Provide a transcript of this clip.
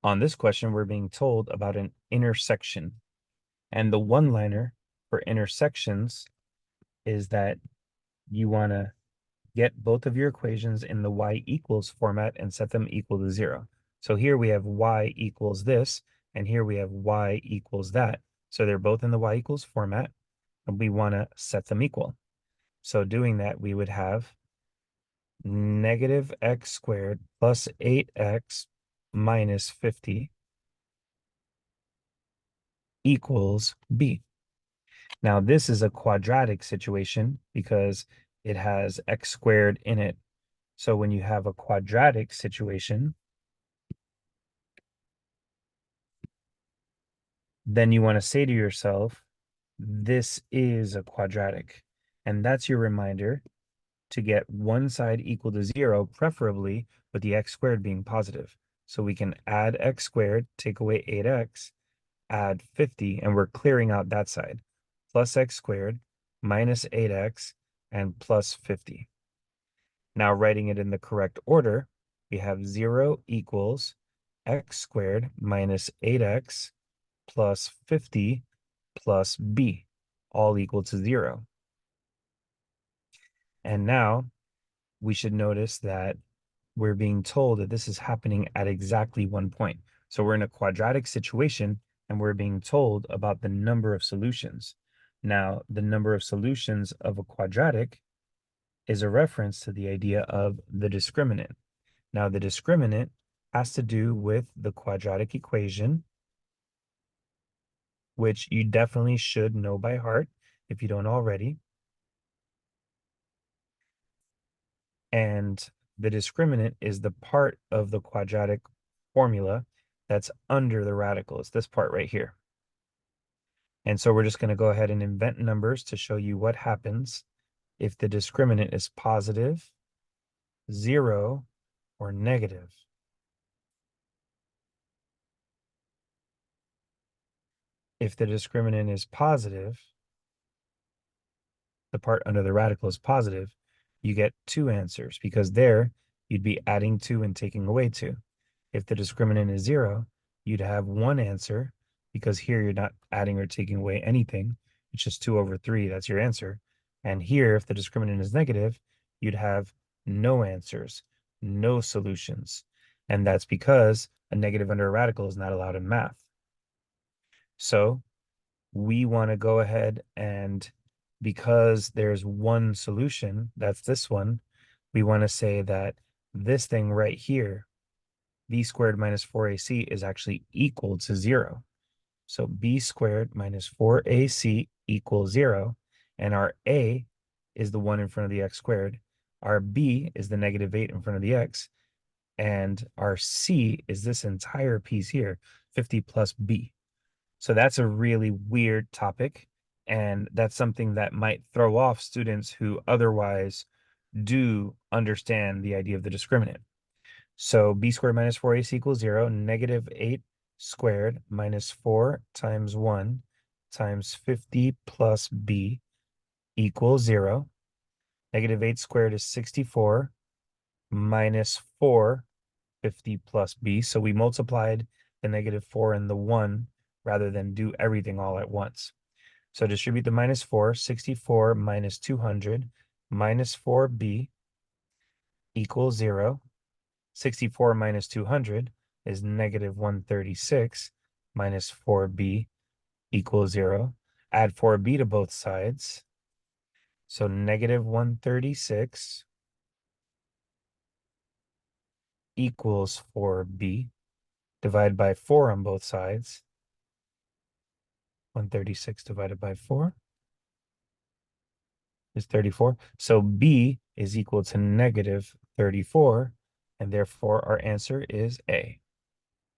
On this question, we're being told about an intersection. And the one-liner for intersections is that you want to get both of your equations in the y equals format and set them equal to 0. So here we have y equals this, and here we have y equals that. So they're both in the y equals format, and we want to set them equal. So doing that, we would have negative x squared plus 8x minus 50 equals b. Now this is a quadratic situation because it has x squared in it. So when you have a quadratic situation, then you want to say to yourself, this is a quadratic. And that's your reminder to get one side equal to 0, preferably with the x squared being positive. So we can add x squared, take away 8x, add 50, and we're clearing out that side. Plus x squared minus 8x and plus 50. Now writing it in the correct order, we have 0 equals x squared minus 8x plus 50 plus b, all equal to 0. And now we should notice that we're being told that this is happening at exactly 1 point. So we're in a quadratic situation and we're being told about the number of solutions. Now, the number of solutions of a quadratic is a reference to the idea of the discriminant. Now, the discriminant has to do with the quadratic equation, which you definitely should know by heart if you don't already. And the discriminant is the part of the quadratic formula that's under the radical. It's this part right here. And so we're just going to go ahead and invent numbers to show you what happens if the discriminant is positive, 0, or negative. If the discriminant is positive, the part under the radical is positive, you get 2 answers because there you'd be adding 2 and taking away 2. If the discriminant is 0, you'd have 1 answer because here you're not adding or taking away anything. It's just 2 over 3. That's your answer. And here, if the discriminant is negative, you'd have no answers, no solutions. And that's because a negative under a radical is not allowed in math. So we want to go ahead and, because there's one solution, that's this one, we want to say that this thing right here, b squared minus 4ac, is actually equal to 0. So b squared minus 4ac equals 0. And our a is the 1 in front of the x squared. Our b is the negative 8 in front of the x. And our c is this entire piece here, 50 plus b. So that's a really weird topic. And that's something that might throw off students who otherwise do understand the idea of the discriminant. So b squared minus 4ac equals 0, negative 8 squared minus 4 times 1 times 50 plus b equals 0. Negative 8 squared is 64 minus 4, 50 plus b. So we multiplied the negative 4 and the 1 rather than do everything all at once. So distribute the minus 4, 64 minus 200 minus 4b equals 0. 64 minus 200 is negative 136 minus 4b equals 0. Add 4b to both sides. So negative 136 equals 4b. Divide by 4 on both sides. 136 divided by 4 is 34. So b is equal to negative 34, and therefore our answer is A.